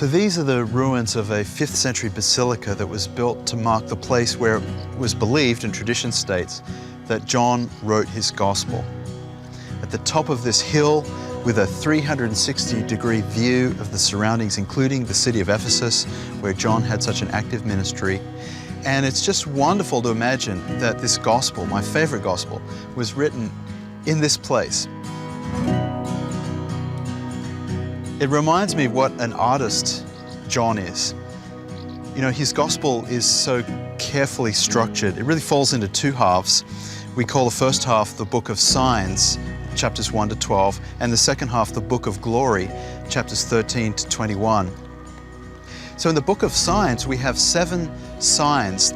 So these are the ruins of a 5th century basilica that was built to mark the place where it was believed, and tradition states, that John wrote his gospel. At the top of this hill, with a 360-degree view of the surroundings, including the city of Ephesus, where John had such an active ministry. And it's just wonderful to imagine that this gospel, my favorite gospel, was written in this place. It reminds me of what an artist John is. You know, his gospel is so carefully structured. It really falls into 2 halves. We call the first half the book of signs, chapters 1 to 12, and the second half the book of glory, chapters 13 to 21. So in the book of signs, we have 7 signs.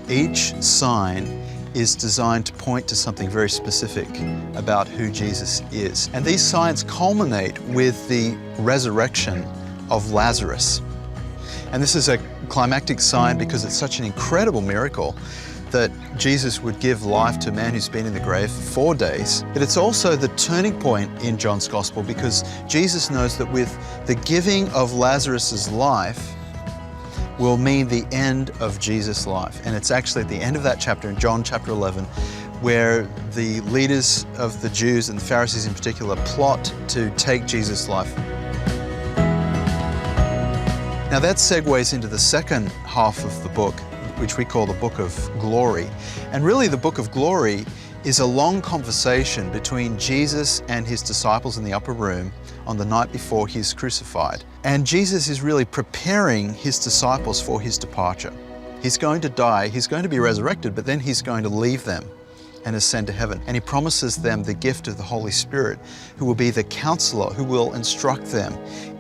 Each sign is designed to point to something very specific about who Jesus is. And these signs culminate with the resurrection of Lazarus. And this is a climactic sign because it's such an incredible miracle that Jesus would give life to a man who's been in the grave for 4 days. But it's also the turning point in John's Gospel because Jesus knows that with the giving of Lazarus's life will mean the end of Jesus' life. And it's actually at the end of that chapter, in John chapter 11, where the leaders of the Jews, and the Pharisees in particular, plot to take Jesus' life. Now that segues into the second half of the book, which we call the book of glory. And really the book of glory is a long conversation between Jesus and his disciples in the upper room on the night before he's crucified. And Jesus is really preparing his disciples for his departure. He's going to die, he's going to be resurrected, but then he's going to leave them and ascend to heaven. And he promises them the gift of the Holy Spirit, who will be the counselor, who will instruct them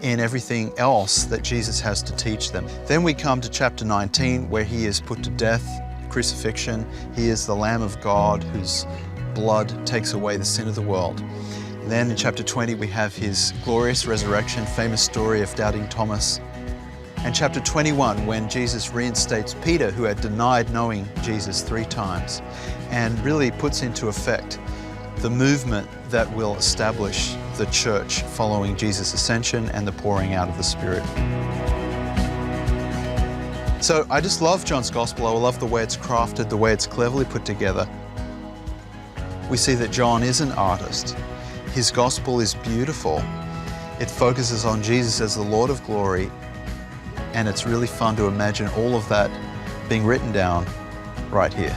in everything else that Jesus has to teach them. Then we come to chapter 19, where he is put to death, crucifixion. He is the Lamb of God whose blood takes away the sin of the world. Then in chapter 20, we have his glorious resurrection, famous story of doubting Thomas. And chapter 21, when Jesus reinstates Peter, who had denied knowing Jesus 3 times, and really puts into effect the movement that will establish the church following Jesus' ascension and the pouring out of the Spirit. So I just love John's Gospel. I love the way it's crafted, the way it's cleverly put together. We see that John is an artist. His Gospel is beautiful. It focuses on Jesus as the Lord of glory, and it's really fun to imagine all of that being written down right here.